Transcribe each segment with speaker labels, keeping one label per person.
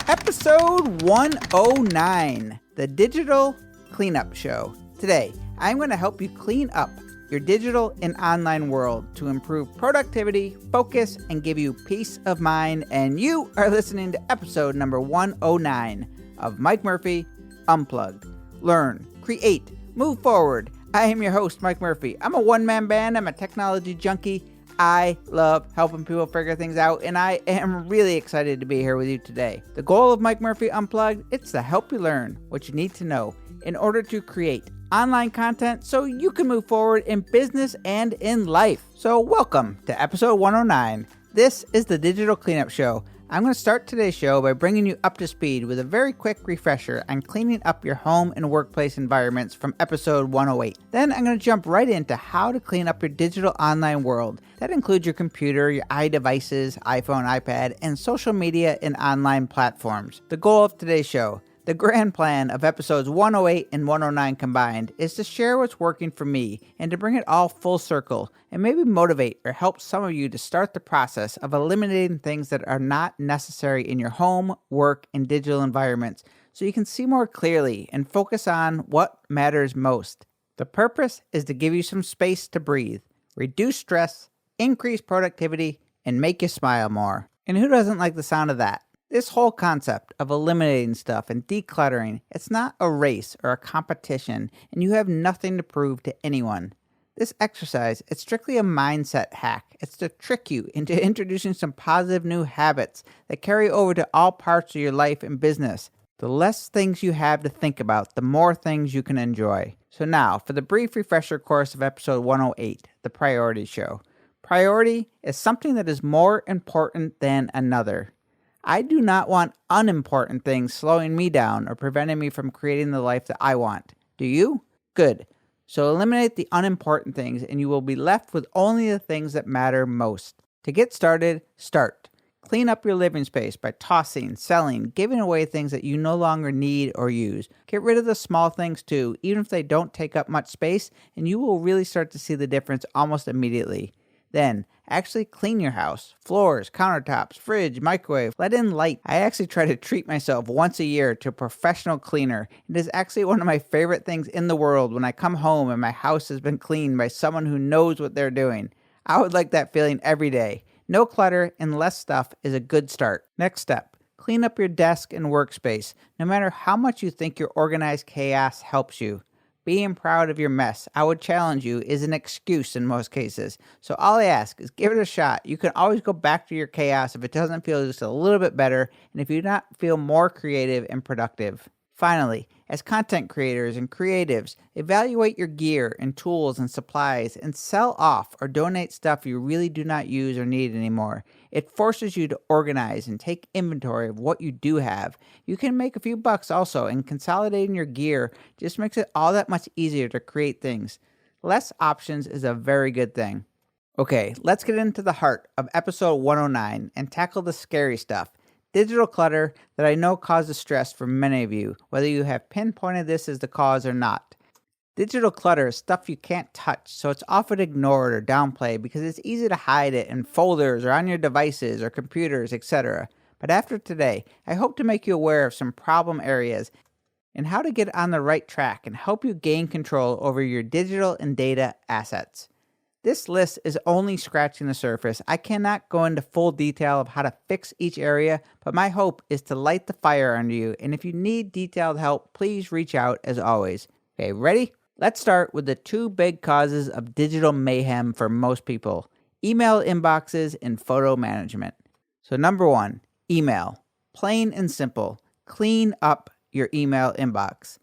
Speaker 1: Episode 109, the Digital Cleanup Show. Today, I'm going to help you clean up your digital and online world to improve productivity, focus, and give you peace of mind. And you are listening to episode number 109 of Mike Murphy Unplugged. Learn, create, move forward. I am your host, Mike Murphy. I'm a one-man band. I'm a technology junkie. I love helping people figure things out, and I am really excited to be here with you today. The goal of Mike Murphy Unplugged, it's to help you learn what you need to know in order to create online content so you can move forward in business and in life. So welcome to episode 109. This is the Digital Cleanup Show. I'm going to start today's show by bringing you up to speed with a very quick refresher on cleaning up your home and workplace environments from episode 108. Then I'm going to jump right into how to clean up your digital online world. That includes your computer, your iDevices, iPhone, iPad, and social media and online platforms. The goal of today's show, the grand plan of episodes 108 and 109 combined, is to share what's working for me and to bring it all full circle and maybe motivate or help some of you to start the process of eliminating things that are not necessary in your home, work, and digital environments so you can see more clearly and focus on what matters most. The purpose is to give you some space to breathe, reduce stress, increase productivity, and make you smile more. And who doesn't like the sound of that? This whole concept of eliminating stuff and decluttering, it's not a race or a competition, and you have nothing to prove to anyone. This exercise, it's strictly a mindset hack. It's to trick you into introducing some positive new habits that carry over to all parts of your life and business. The less things you have to think about, the more things you can enjoy. So now, for the brief refresher course of episode 108, the Priority Show. Priority is something that is more important than another. I do not want unimportant things slowing me down or preventing me from creating the life that I want. Do you? Good. So eliminate the unimportant things and you will be left with only the things that matter most. To get started, start. Clean up your living space by tossing, selling, giving away things that you no longer need or use. Get rid of the small things too, even if they don't take up much space, and you will really start to see the difference almost immediately. Then, actually clean your house. Floors, countertops, fridge, microwave. Let in light. I actually try to treat myself once a year to a professional cleaner. It is actually one of my favorite things in the world when I come home and my house has been cleaned by someone who knows what they're doing. I would like that feeling every day. No clutter and less stuff is a good start. Next step, clean up your desk and workspace. No matter how much you think your organized chaos helps you. Being proud of your mess, I would challenge you, is an excuse in most cases. So all I ask is give it a shot. You can always go back to your chaos if it doesn't feel just a little bit better and if you do not feel more creative and productive. Finally, as content creators and creatives, evaluate your gear and tools and supplies and sell off or donate stuff you really do not use or need anymore. It forces you to organize and take inventory of what you do have. You can make a few bucks also, and consolidating your gear just makes it all that much easier to create things. Less options is a very good thing. Okay, let's get into the heart of episode 109 and tackle the scary stuff. Digital clutter that I know causes stress for many of you, whether you have pinpointed this as the cause or not. Digital clutter is stuff you can't touch, so it's often ignored or downplayed because it's easy to hide it in folders or on your devices or computers, etc. But after today, I hope to make you aware of some problem areas and how to get on the right track and help you gain control over your digital and data assets. This list is only scratching the surface. I cannot go into full detail of how to fix each area, but my hope is to light the fire under you, and if you need detailed help, please reach out as always. Okay, ready? Let's start with the two big causes of digital mayhem for most people: email inboxes and photo management. So number one, email. Plain and simple. Clean up your email inbox.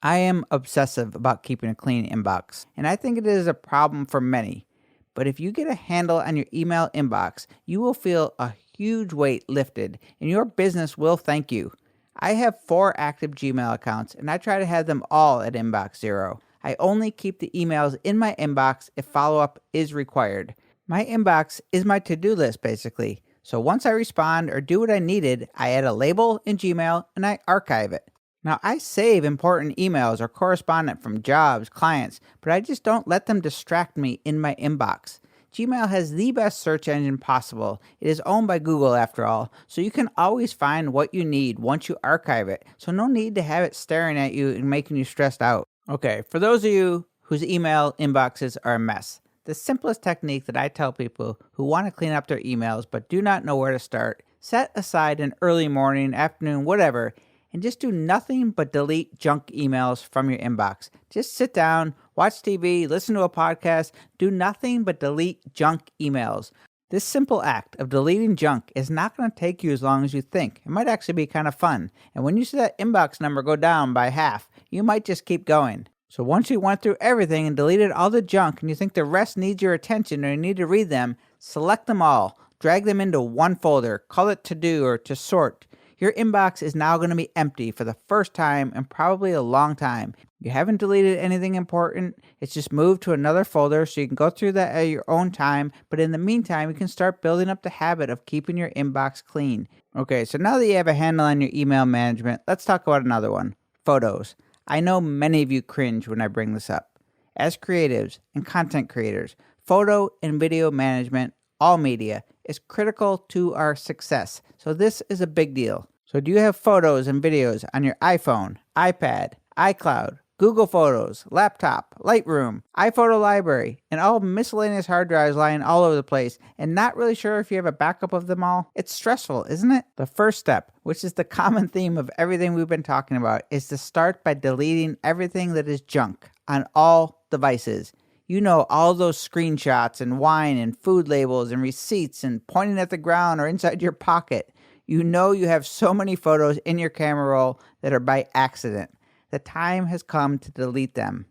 Speaker 1: I am obsessive about keeping a clean inbox, and I think it is a problem for many. But if you get a handle on your email inbox, you will feel a huge weight lifted, and your business will thank you. I have 4 active Gmail accounts, and I try to have them all at inbox 0. I only keep the emails in my inbox if follow-up is required. My inbox is my to-do list, basically. So once I respond or do what I needed, I add a label in Gmail, and I archive it. Now, I save important emails or correspondence from jobs, clients, but I just don't let them distract me in my inbox. Gmail has the best search engine possible. It is owned by Google after all, so you can always find what you need once you archive it. So no need to have it staring at you and making you stressed out. Okay, for those of you whose email inboxes are a mess, the simplest technique that I tell people who want to clean up their emails but do not know where to start, set aside an early morning, afternoon, whatever, and just do nothing but delete junk emails from your inbox. Just sit down, watch TV, listen to a podcast, do nothing but delete junk emails. This simple act of deleting junk is not going to take you as long as you think. It might actually be kind of fun. And when you see that inbox number go down by half, you might just keep going. So once you went through everything and deleted all the junk and you think the rest needs your attention or you need to read them, select them all, drag them into one folder, call it to do or to sort. Your inbox is now going to be empty for the first time in probably a long time. You haven't deleted anything important. It's just moved to another folder so you can go through that at your own time. But in the meantime, you can start building up the habit of keeping your inbox clean. Okay, so now that you have a handle on your email management, let's talk about another one, photos. I know many of you cringe when I bring this up. As creatives and content creators, photo and video management, all media, is critical to our success. So this is a big deal. So do you have photos and videos on your iPhone, iPad, iCloud, Google Photos, laptop, Lightroom, iPhoto library, and all miscellaneous hard drives lying all over the place and not really sure if you have a backup of them all? It's stressful, isn't it? The first step, which is the common theme of everything we've been talking about, is to start by deleting everything that is junk on all devices. You know, all those screenshots and wine and food labels and receipts and pointing at the ground or inside your pocket. You know you have so many photos in your camera roll that are by accident. The time has come to delete them.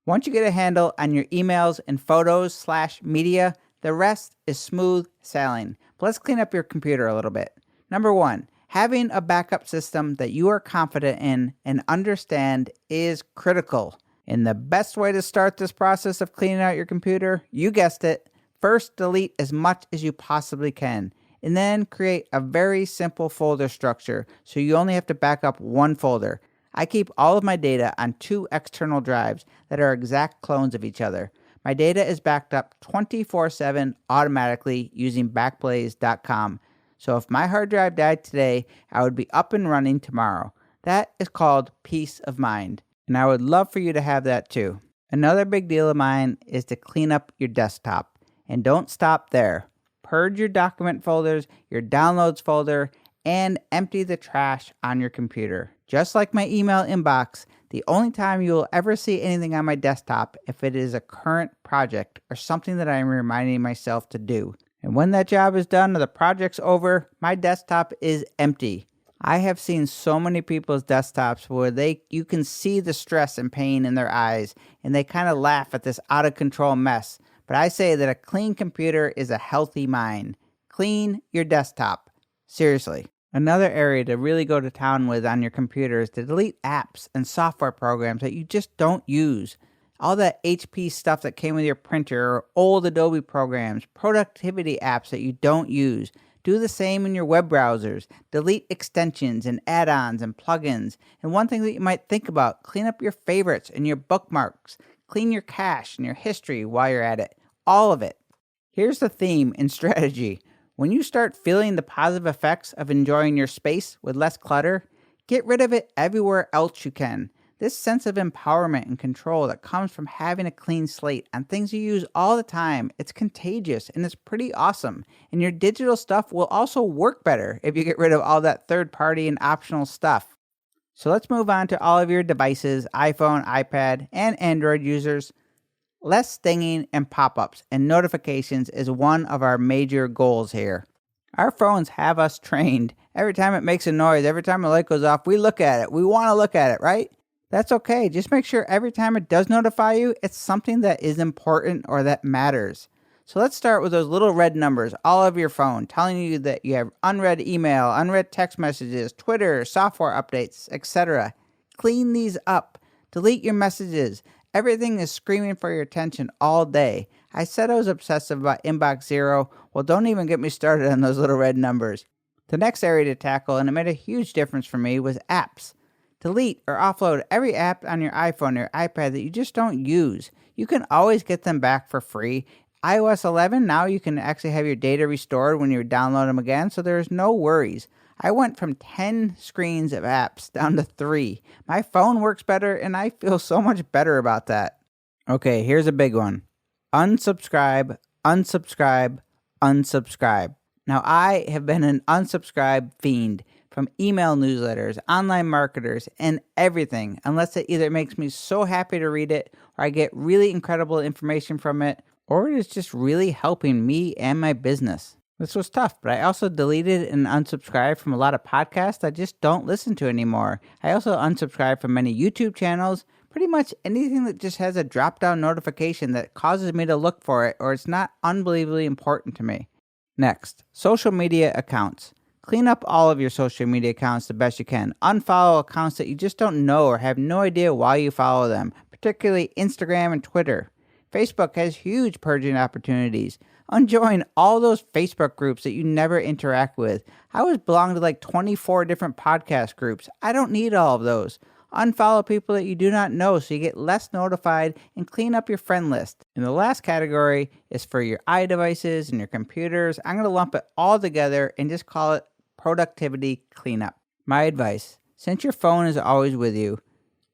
Speaker 1: Once you get a handle on your emails and photos/media, the rest is smooth sailing. But let's clean up your computer a little bit. Number one, having a backup system that you are confident in and understand is critical. And the best way to start this process of cleaning out your computer, you guessed it, first delete as much as you possibly can. And then create a very simple folder structure so you only have to back up one folder. I keep all of my data on 2 external drives that are exact clones of each other. My data is backed up 24/7 automatically using Backblaze.com. So if my hard drive died today, I would be up and running tomorrow. That is called peace of mind. And I would love for you to have that too. Another big deal of mine is to clean up your desktop. And don't stop there. Purge your document folders, your downloads folder, and empty the trash on your computer. Just like my email inbox, the only time you will ever see anything on my desktop if it is a current project or something that I am reminding myself to do. And when that job is done or the project's over, my desktop is empty. I have seen so many people's desktops where you can see the stress and pain in their eyes, and they kind of laugh at this out of control mess. But I say that a clean computer is a healthy mind. Clean your desktop. Seriously. Another area to really go to town with on your computer is to delete apps and software programs that you just don't use. All that HP stuff that came with your printer, or old Adobe programs, productivity apps that you don't use. Do the same in your web browsers. Delete extensions and add-ons and plugins. And one thing that you might think about, clean up your favorites and your bookmarks. Clean your cache and your history while you're at it. All of it. Here's the theme and strategy. When you start feeling the positive effects of enjoying your space with less clutter, get rid of it everywhere else you can. This sense of empowerment and control that comes from having a clean slate on things you use all the time, it's contagious and it's pretty awesome. And your digital stuff will also work better if you get rid of all that third-party and optional stuff. So let's move on to all of your devices, iPhone, iPad, and Android users. Less stinging and pop-ups and notifications is one of our major goals here. Our phones have us trained. Every time it makes a noise, every time a light goes off, we look at it. We want to look at it, right? That's okay. Just make sure every time it does notify you, it's something that is important or that matters. So let's start with those little red numbers all over your phone telling you that you have unread email, unread text messages, Twitter, software updates, etc. Clean these up. Delete your messages. Everything is screaming for your attention all day. I said I was obsessive about inbox zero. Well, don't even get me started on those little red numbers. The next area to tackle, and it made a huge difference for me, was apps. Delete or offload every app on your iPhone or iPad that you just don't use. You can always get them back for free. iOS 11, now you can actually have your data restored when you download them again, so there's no worries. I went from 10 screens of apps down to 3. My phone works better, and I feel so much better about that. Okay, here's a big one. Unsubscribe, unsubscribe, unsubscribe. Now, I have been an unsubscribe fiend from email newsletters, online marketers, and everything, unless it either makes me so happy to read it, or I get really incredible information from it, or it is just really helping me and my business. This was tough, but I also deleted and unsubscribed from a lot of podcasts I just don't listen to anymore. I also unsubscribed from many YouTube channels, pretty much anything that just has a drop-down notification that causes me to look for it, or it's not unbelievably important to me. Next, social media accounts. Clean up all of your social media accounts the best you can. Unfollow accounts that you just don't know or have no idea why you follow them, particularly Instagram and Twitter. Facebook has huge purging opportunities. Unjoin all those Facebook groups that you never interact with. I always belong to like 24 different podcast groups. I don't need all of those. Unfollow people that you do not know so you get less notified, and clean up your friend list. And the last category is for your iDevices and your computers. I'm going to lump it all together and just call it productivity cleanup. My advice, since your phone is always with you,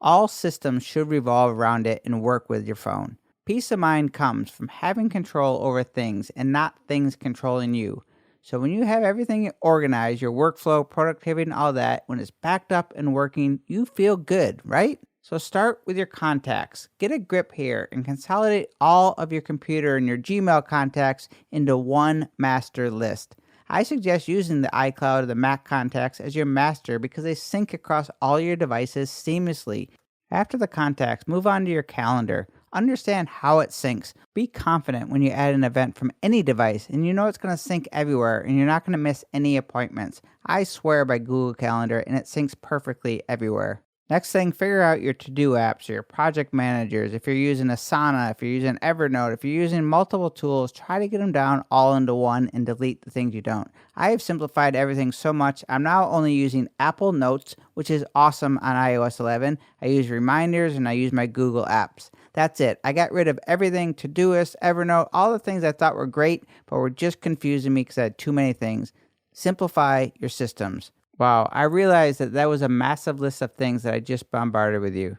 Speaker 1: all systems should revolve around it and work with your phone. Peace of mind comes from having control over things and not things controlling you. So when you have everything organized, your workflow, productivity, and all that, when it's backed up and working, you feel good, right? So start with your contacts. Get a grip here and consolidate all of your computer and your Gmail contacts into one master list. I suggest using the iCloud or the Mac contacts as your master because they sync across all your devices seamlessly. After the contacts, move on to your calendar. Understand how it syncs. Be confident when you add an event from any device and you know it's going to sync everywhere and you're not going to miss any appointments. I swear by Google Calendar, and it syncs perfectly everywhere. Next thing, figure out your to-do apps or your project managers. If you're using Asana, if you're using Evernote, if you're using multiple tools, try to get them down all into one and delete the things you don't. I have simplified everything so much. I'm now only using Apple Notes, which is awesome on iOS 11. I use reminders and I use my Google apps. That's it. I got rid of everything, Todoist, Evernote, all the things I thought were great, but were just confusing me because I had too many things. Simplify your systems. Wow, I realized that was a massive list of things that I just bombarded with you.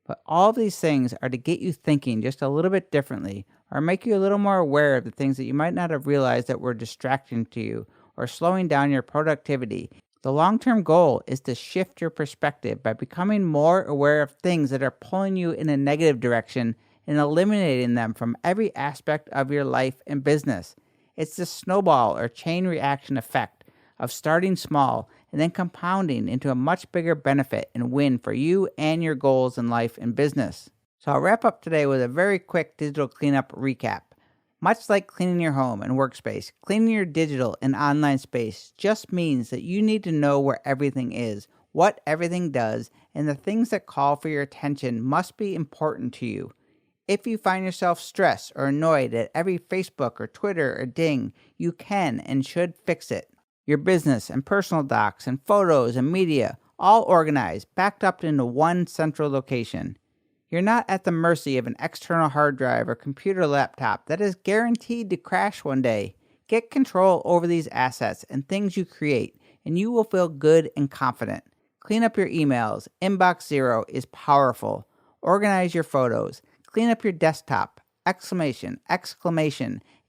Speaker 1: But all of these things are to get you thinking just a little bit differently, or make you a little more aware of the things that you might not have realized that were distracting to you, or slowing down your productivity. The long-term goal is to shift your perspective by becoming more aware of things that are pulling you in a negative direction and eliminating them from every aspect of your life and business. It's the snowball or chain reaction effect of starting small and then compounding into a much bigger benefit and win for you and your goals in life and business. So I'll wrap up today with a very quick digital cleanup recap. Much like cleaning your home and workspace, cleaning your digital and online space just means that you need to know where everything is, what everything does, and the things that call for your attention must be important to you. If you find yourself stressed or annoyed at every Facebook or Twitter or ding, you can and should fix it. Your business and personal docs and photos and media, all organized, backed up into one central location. You're not at the mercy of an external hard drive or computer laptop that is guaranteed to crash one day. Get control over these assets and things you create, and you will feel good and confident. Clean up your emails. Inbox Zero is powerful. Organize your photos. Clean up your desktop, exclamation,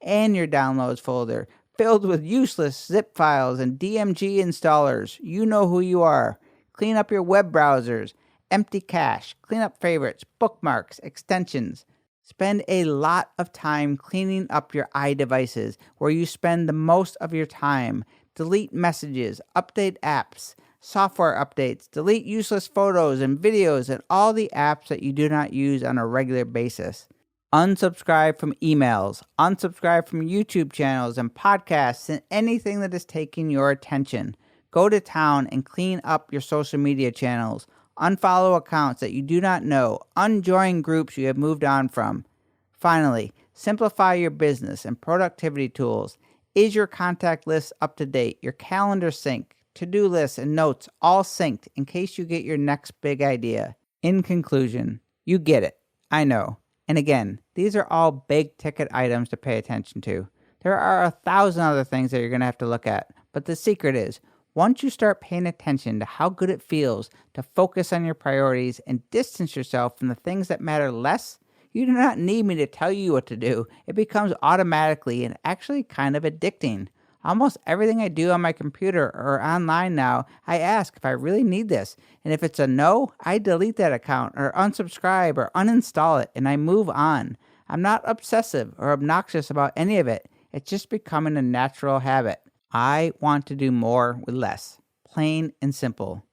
Speaker 1: and your downloads folder, filled with useless zip files and DMG installers. You know who you are. Clean up your web browsers, empty cache, clean up favorites, bookmarks, extensions. Spend a lot of time cleaning up your iDevices, where you spend the most of your time. Delete messages, update apps, software updates, delete useless photos and videos and all the apps that you do not use on a regular basis. Unsubscribe from emails, unsubscribe from YouTube channels and podcasts and anything that is taking your attention. Go to town and clean up your social media channels. Unfollow accounts that you do not know. Unjoin groups you have moved on from. Finally, simplify your business and productivity tools. Is your contact list up to date? Your calendar synced? To-do lists and notes all synced in case you get your next big idea? In conclusion, you get it. I know. And again, these are all big ticket items to pay attention to. There are 1,000 other things that you're going to have to look at, but the secret is, once you start paying attention to how good it feels to focus on your priorities and distance yourself from the things that matter less, you do not need me to tell you what to do. It becomes automatically and actually kind of addicting. Almost everything I do on my computer or online now, I ask if I really need this. And if it's a no, I delete that account or unsubscribe or uninstall it and I move on. I'm not obsessive or obnoxious about any of it. It's just becoming a natural habit. I want to do more with less. Plain and simple.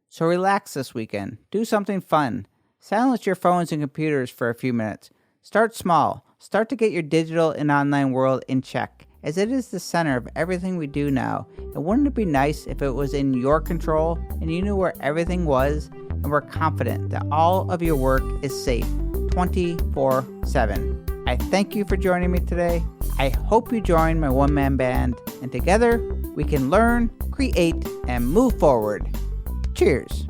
Speaker 1: So relax this weekend. Do something fun. Silence your phones and computers for a few minutes. Start small. Start to get your digital and online world in check, as it is the center of everything we do now. And wouldn't it be nice if it was in your control and you knew where everything was and were confident that all of your work is safe 24/7? I thank you for joining me today. I hope you join my one-man band, and together we can learn, create, and move forward. Cheers.